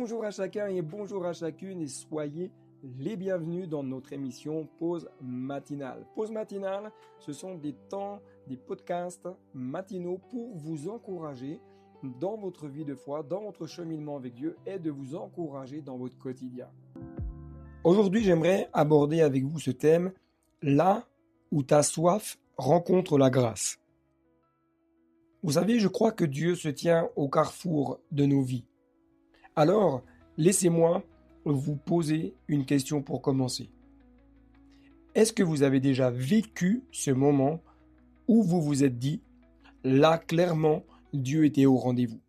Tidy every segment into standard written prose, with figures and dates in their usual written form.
Bonjour à chacun et bonjour à chacune et soyez les bienvenus dans notre émission Pause matinale. Pause matinale, ce sont des temps, des podcasts matinaux pour vous encourager dans votre vie de foi, dans votre cheminement avec Dieu et de vous encourager dans votre quotidien. Aujourd'hui, j'aimerais aborder avec vous ce thème, là où ta soif rencontre la grâce. Vous savez, je crois que Dieu se tient au carrefour de nos vies. Alors, laissez-moi vous poser une question pour commencer. Est-ce que vous avez déjà vécu ce moment où vous vous êtes dit, là, clairement, Dieu était au rendez-vous?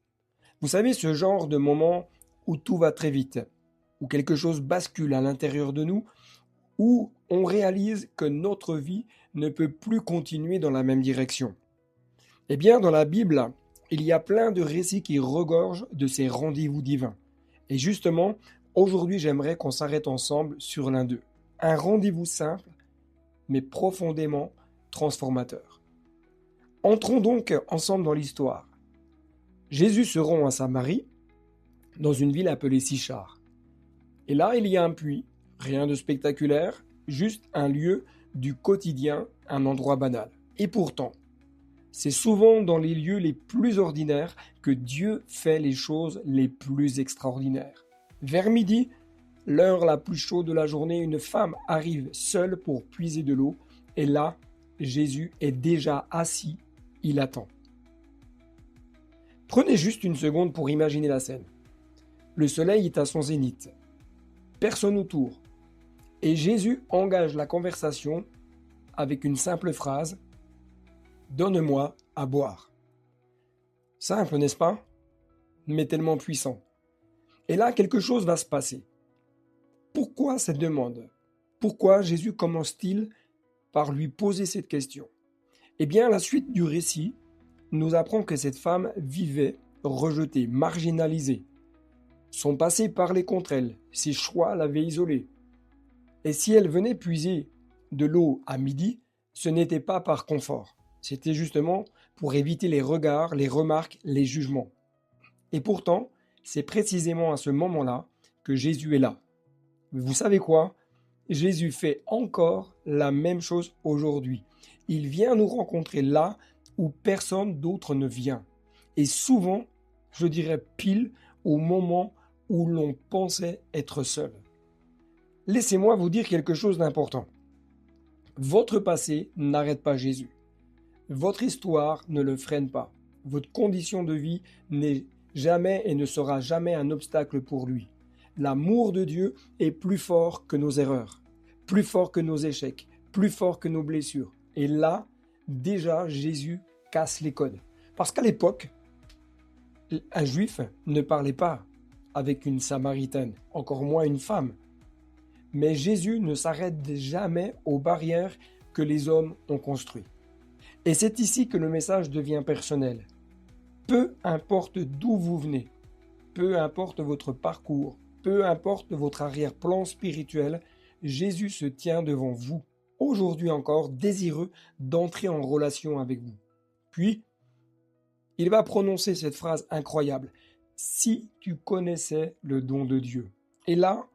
Vous savez, ce genre de moment où tout va très vite, où quelque chose bascule à l'intérieur de nous, où on réalise que notre vie ne peut plus continuer dans la même direction. Eh bien, dans la Bible, il y a plein de récits qui regorgent de ces rendez-vous divins. Et justement, aujourd'hui, j'aimerais qu'on s'arrête ensemble sur l'un d'eux. Un rendez-vous simple, mais profondément transformateur. Entrons donc ensemble dans l'histoire. Jésus se rend à Samarie, dans une ville appelée Sychar. Et là, il y a un puits, rien de spectaculaire, juste un lieu du quotidien, un endroit banal. Et pourtant, c'est souvent dans les lieux les plus ordinaires que Dieu fait les choses les plus extraordinaires. Vers midi, l'heure la plus chaude de la journée, une femme arrive seule pour puiser de l'eau. Et là, Jésus est déjà assis, il attend. Prenez juste une seconde pour imaginer la scène. Le soleil est à son zénith. Personne autour. Et Jésus engage la conversation avec une simple phrase « Donne-moi à boire ». Simple, n'est-ce pas? Mais tellement puissant. Et là, quelque chose va se passer. Pourquoi cette demande? Pourquoi Jésus commence-t-il par lui poser cette question? Eh bien, la suite du récit nous apprend que cette femme vivait rejetée, marginalisée. Son passé parlait contre elle, ses choix l'avaient isolée. Et si elle venait puiser de l'eau à midi, ce n'était pas par confort. C'était justement pour éviter les regards, les remarques, les jugements. Et pourtant, c'est précisément à ce moment-là que Jésus est là. Vous savez quoi? Jésus fait encore la même chose aujourd'hui. Il vient nous rencontrer là où personne d'autre ne vient. Et souvent, je dirais pile au moment où l'on pensait être seul. Laissez-moi vous dire quelque chose d'important. Votre passé n'arrête pas Jésus. Votre histoire ne le freine pas. Votre condition de vie n'est jamais et ne sera jamais un obstacle pour lui. L'amour de Dieu est plus fort que nos erreurs, plus fort que nos échecs, plus fort que nos blessures. Et là, déjà, Jésus casse les codes. Parce qu'à l'époque, un juif ne parlait pas avec une samaritaine, encore moins une femme. Mais Jésus ne s'arrête jamais aux barrières que les hommes ont construites. Et c'est ici que le message devient personnel. Peu importe d'où vous venez, peu importe votre parcours, peu importe votre arrière-plan spirituel, Jésus se tient devant vous, aujourd'hui encore désireux d'entrer en relation avec vous. Puis, il va prononcer cette phrase incroyable. « Si tu connaissais le don de Dieu ». Et là,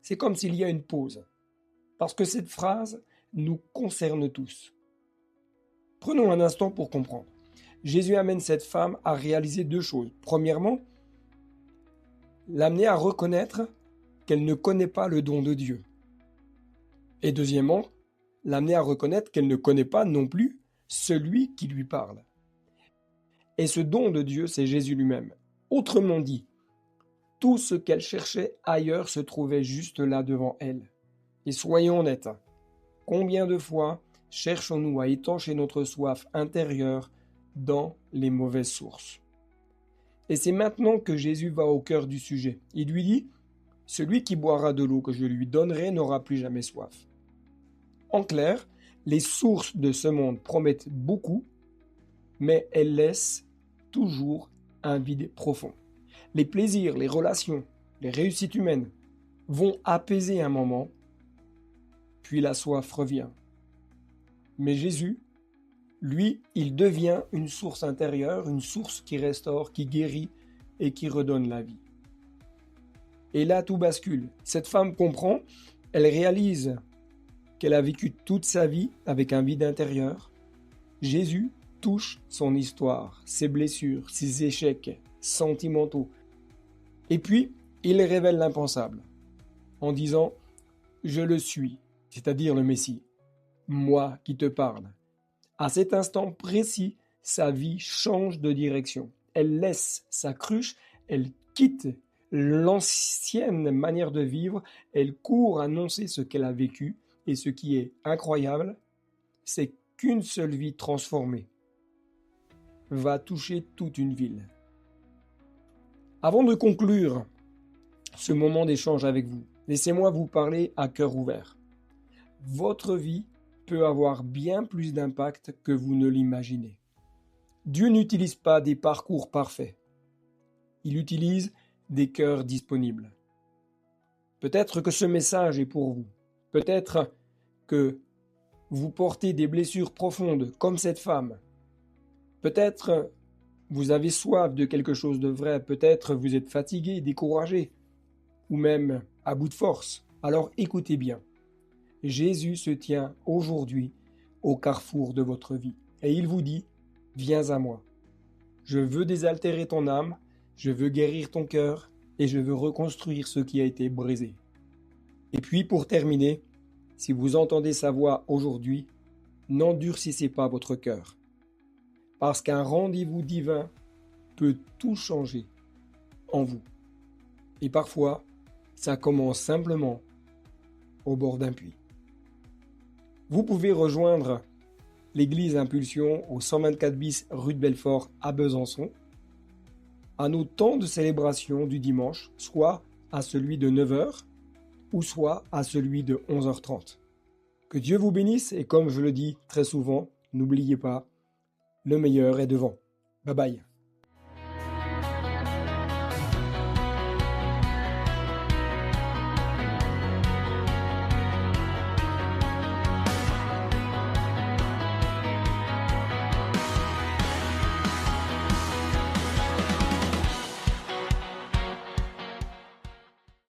c'est comme s'il y a une pause, parce que cette phrase nous concerne tous. Prenons un instant pour comprendre. Jésus amène cette femme à réaliser deux choses. Premièrement, l'amener à reconnaître qu'elle ne connaît pas le don de Dieu. Et deuxièmement, l'amener à reconnaître qu'elle ne connaît pas non plus celui qui lui parle. Et ce don de Dieu, c'est Jésus lui-même. Autrement dit, tout ce qu'elle cherchait ailleurs se trouvait juste là devant elle. Et soyons honnêtes, combien de fois cherchons-nous à étancher notre soif intérieure dans les mauvaises sources? Et c'est maintenant que Jésus va au cœur du sujet. Il lui dit, « Celui qui boira de l'eau que je lui donnerai n'aura plus jamais soif. » En clair, les sources de ce monde promettent beaucoup, mais elles laissent toujours un vide profond. Les plaisirs, les relations, les réussites humaines vont apaiser un moment, puis la soif revient. Mais Jésus, lui, il devient une source intérieure, une source qui restaure, qui guérit et qui redonne la vie. Et là, tout bascule. Cette femme comprend, elle réalise qu'elle a vécu toute sa vie avec un vide intérieur. Jésus touche son histoire, ses blessures, ses échecs sentimentaux. Et puis, il révèle l'impensable en disant « Je le suis », c'est-à-dire le Messie, moi qui te parle. À cet instant précis, sa vie change de direction. Elle laisse sa cruche, elle quitte l'ancienne manière de vivre, elle court annoncer ce qu'elle a vécu, et ce qui est incroyable, c'est qu'une seule vie transformée va toucher toute une ville. Avant de conclure ce moment d'échange avec vous, laissez-moi vous parler à cœur ouvert. Votre vie peut avoir bien plus d'impact que vous ne l'imaginez. Dieu n'utilise pas des parcours parfaits. Il utilise des cœurs disponibles. Peut-être que ce message est pour vous. Peut-être que vous portez des blessures profondes comme cette femme. Peut-être vous avez soif de quelque chose de vrai. Peut-être vous êtes fatigué, découragé ou même à bout de force. Alors écoutez bien. Jésus se tient aujourd'hui au carrefour de votre vie et il vous dit « Viens à moi. Je veux désaltérer ton âme, je veux guérir ton cœur et je veux reconstruire ce qui a été brisé. » Et puis pour terminer, si vous entendez sa voix aujourd'hui, n'endurcissez pas votre cœur. Parce qu'un rendez-vous divin peut tout changer en vous. Et parfois, ça commence simplement au bord d'un puits. Vous pouvez rejoindre l'église Impulsion au 124 bis rue de Belfort à Besançon, à nos temps de célébration du dimanche, soit à celui de 9h ou soit à celui de 11h30. Que Dieu vous bénisse et comme je le dis très souvent, n'oubliez pas, le meilleur est devant. Bye bye.